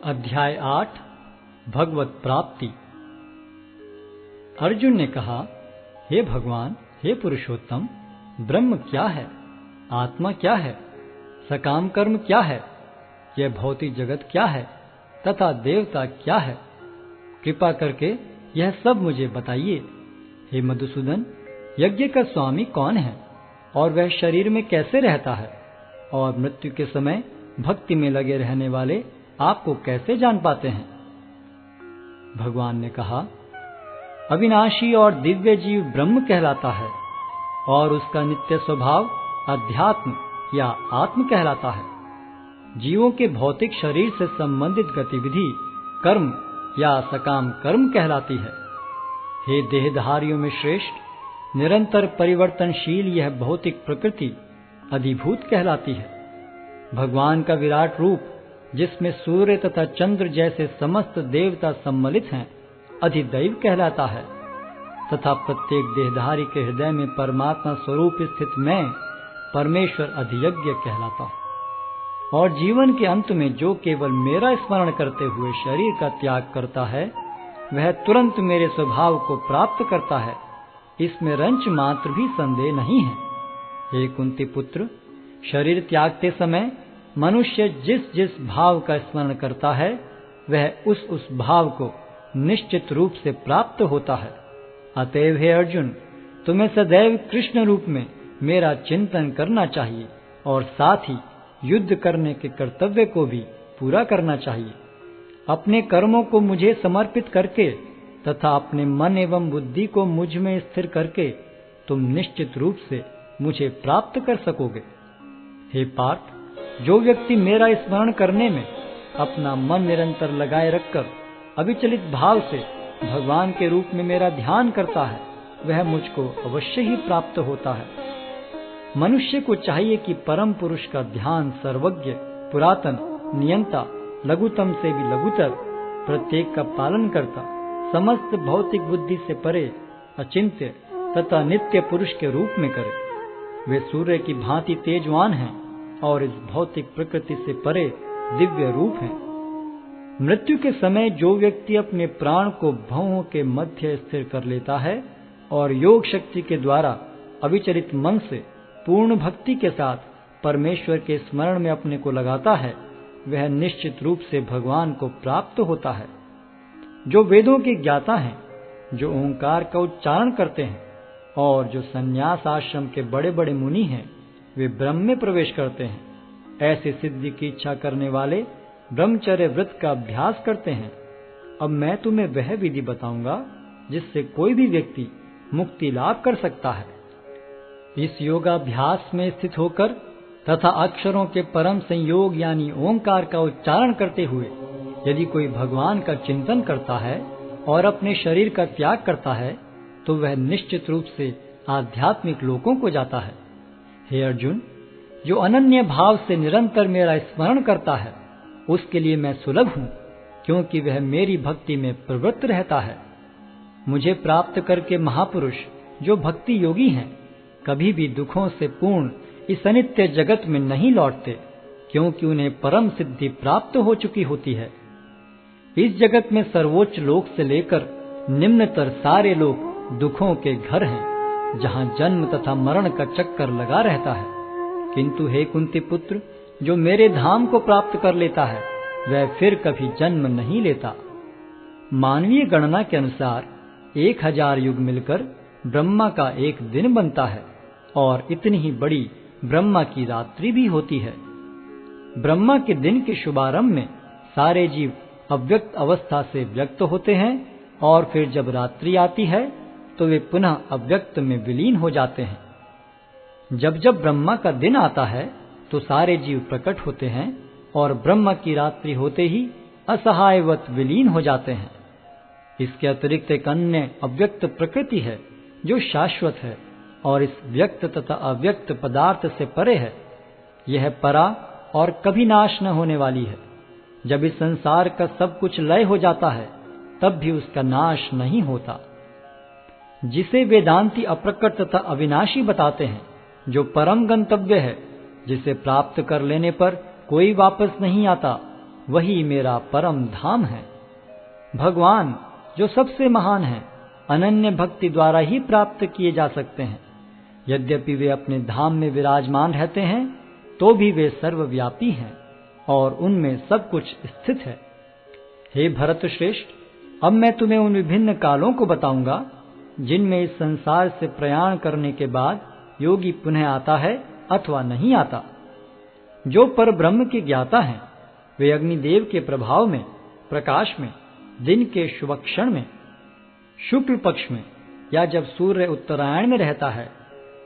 अध्याय 8 भगवत प्राप्ति। अर्जुन ने कहा, हे भगवान, हे पुरुषोत्तम, ब्रह्म क्या है, आत्मा क्या है, सकाम कर्म क्या है, यह भौतिक जगत क्या है तथा देवता क्या है? कृपा करके यह सब मुझे बताइए। हे मधुसूदन, यज्ञ का स्वामी कौन है और वह शरीर में कैसे रहता है, और मृत्यु के समय भक्ति में लगे रहने वाले आपको कैसे जान पाते हैं? भगवान ने कहा, अविनाशी और दिव्य जीव ब्रह्म कहलाता है और उसका नित्य स्वभाव अध्यात्म या आत्म कहलाता है। जीवों के भौतिक शरीर से संबंधित गतिविधि कर्म या सकाम कर्म कहलाती है। हे देहधारियों में श्रेष्ठ, निरंतर परिवर्तनशील यह भौतिक प्रकृति अधिभूत कहलाती है। भगवान का विराट रूप, जिसमें सूर्य तथा चंद्र जैसे समस्त देवता सम्मिलित हैं, अधिदैव कहलाता है तथा प्रत्येक देहधारी के हृदय में परमात्मा स्वरूप स्थित मैं परमेश्वर अधियज्ञ कहलाता हूँ। और जीवन के अंत में जो केवल मेरा स्मरण करते हुए शरीर का त्याग करता है, वह तुरंत मेरे स्वभाव को प्राप्त करता है, इसमें रंच मात्र भी संदेह नहीं है। हे कुंती पुत्र, शरीर त्यागते समय मनुष्य जिस जिस भाव का स्मरण करता है, वह उस भाव को निश्चित रूप से प्राप्त होता है। अतएव हे अर्जुन, तुम्हें सदैव कृष्ण रूप में मेरा चिंतन करना चाहिए और साथ ही युद्ध करने के कर्तव्य को भी पूरा करना चाहिए। अपने कर्मों को मुझे समर्पित करके तथा अपने मन एवं बुद्धि को मुझ में स्थिर करके तुम निश्चित रूप से मुझे प्राप्त कर सकोगे। हे पार्थ, जो व्यक्ति मेरा स्मरण करने में अपना मन निरंतर लगाए रखकर अविचलित भाव से भगवान के रूप में मेरा ध्यान करता है, वह मुझको अवश्य ही प्राप्त होता है। मनुष्य को चाहिए कि परम पुरुष का ध्यान सर्वज्ञ, पुरातन, नियंता, लघुतम से भी लघुतर, प्रत्येक का पालन करता, समस्त भौतिक बुद्धि से परे, अचिंत्य तथा नित्य पुरुष के रूप में करे। वे सूर्य की भांति तेजवान हैं और इस भौतिक प्रकृति से परे दिव्य रूप हैं। मृत्यु के समय जो व्यक्ति अपने प्राण को भौहों के मध्य स्थिर कर लेता है और योग शक्ति के द्वारा अविचलित मन से पूर्ण भक्ति के साथ परमेश्वर के स्मरण में अपने को लगाता है, वह निश्चित रूप से भगवान को प्राप्त होता है। जो वेदों के ज्ञाता हैं, जो ओंकार का उच्चारण करते हैं और जो संन्यास आश्रम के बड़े बड़े मुनि हैं, वे ब्रह्म में प्रवेश करते हैं। ऐसे सिद्धि की इच्छा करने वाले ब्रह्मचर्य व्रत का अभ्यास करते हैं। अब मैं तुम्हें वह विधि बताऊंगा जिससे कोई भी व्यक्ति मुक्ति लाभ कर सकता है। इस योगाभ्यास में स्थित होकर तथा अक्षरों के परम संयोग यानी ओंकार का उच्चारण करते हुए यदि कोई भगवान का चिंतन करता है और अपने शरीर का त्याग करता है, तो वह निश्चित रूप से आध्यात्मिक लोकों को जाता है। हे अर्जुन, जो अनन्य भाव से निरंतर मेरा स्मरण करता है, उसके लिए मैं सुलभ हूँ, क्योंकि वह मेरी भक्ति में प्रवृत्त रहता है। मुझे प्राप्त करके महापुरुष जो भक्ति योगी हैं, कभी भी दुखों से पूर्ण इस अनित्य जगत में नहीं लौटते, क्योंकि उन्हें परम सिद्धि प्राप्त हो चुकी होती है। इस जगत में सर्वोच्च लोक से लेकर निम्नतर सारे लोक दुखों के घर हैं, जहाँ जन्म तथा मरण का चक्कर लगा रहता है। किंतु हे कुंती पुत्र, जो मेरे धाम को प्राप्त कर लेता है, वह फिर कभी जन्म नहीं लेता। मानवीय गणना के अनुसार 1000 युग मिलकर ब्रह्मा का एक दिन बनता है और इतनी ही बड़ी ब्रह्मा की रात्रि भी होती है। ब्रह्मा के दिन के शुभारंभ में सारे जीव अव्यक्त अवस्था से व्यक्त होते हैं और फिर जब रात्रि आती है तो वे पुनः अव्यक्त में विलीन हो जाते हैं। जब जब ब्रह्मा का दिन आता है तो सारे जीव प्रकट होते हैं और ब्रह्मा की रात्रि होते ही असहायवत विलीन हो जाते हैं। इसके अतिरिक्त एक अन्य अव्यक्त प्रकृति है जो शाश्वत है और इस व्यक्त तथा अव्यक्त पदार्थ से परे है। यह परा और कभी नाश न होने वाली है। जब इस संसार का सब कुछ लय हो जाता है, तब भी उसका नाश नहीं होता। जिसे वेदांती अप्रकट तथा अविनाशी बताते हैं, जो परम गंतव्य है, जिसे प्राप्त कर लेने पर कोई वापस नहीं आता, वही मेरा परम धाम है। भगवान जो सबसे महान है, अनन्य भक्ति द्वारा ही प्राप्त किए जा सकते हैं। यद्यपि वे अपने धाम में विराजमान रहते हैं, तो भी वे सर्वव्यापी हैं और उनमें सब कुछ स्थित है। हे भरत श्रेष्ठ, अब मैं तुम्हें उन विभिन्न कालों को बताऊंगा जिनमें इस संसार से प्रयाण करने के बाद योगी पुनः आता है अथवा नहीं आता। जो पर ब्रह्म के ज्ञाता हैं, वे अग्निदेव के प्रभाव में, प्रकाश में, दिन के शुभ क्षण में, शुक्ल पक्ष में या जब सूर्य उत्तरायण में रहता है,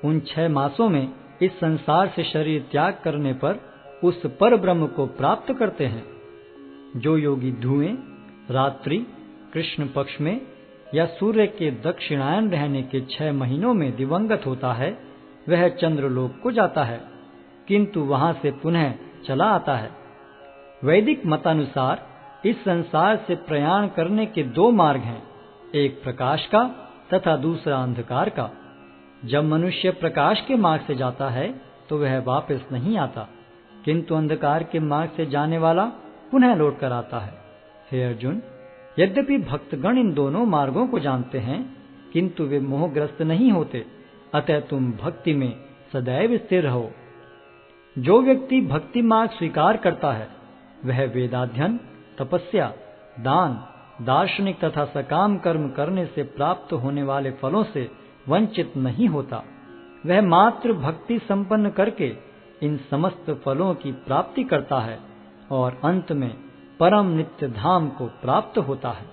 उन 6 मासों में इस संसार से शरीर त्याग करने पर उस पर ब्रह्म को प्राप्त करते हैं। जो योगी धुएं, रात्रि, कृष्ण पक्ष में या सूर्य के दक्षिणायन रहने के 6 महीनों में दिवंगत होता है, वह चंद्रलोक को जाता है, किंतु वहां से पुनः चला आता है। वैदिक मतानुसार इस संसार से प्रयाण करने के 2 मार्ग हैं, एक प्रकाश का तथा दूसरा अंधकार का। जब मनुष्य प्रकाश के मार्ग से जाता है तो वह वापस नहीं आता, किंतु अंधकार के मार्ग से जाने वाला पुनः लौट कर आता है। हे अर्जुन, यद्यपि भक्तगण इन दोनों मार्गों को जानते हैं, किंतु वे मोहग्रस्त नहीं होते, अतः तुम भक्ति में सदैव स्थिर रहो। जो व्यक्ति भक्ति मार्ग स्वीकार करता है, वह वेदाध्ययन, तपस्या, दान, दार्शनिक तथा सकाम कर्म करने से प्राप्त होने वाले फलों से वंचित नहीं होता। वह मात्र भक्ति संपन्न करके इन समस्त फलों की प्राप्ति करता है और अंत में परम नित्य धाम को प्राप्त होता है।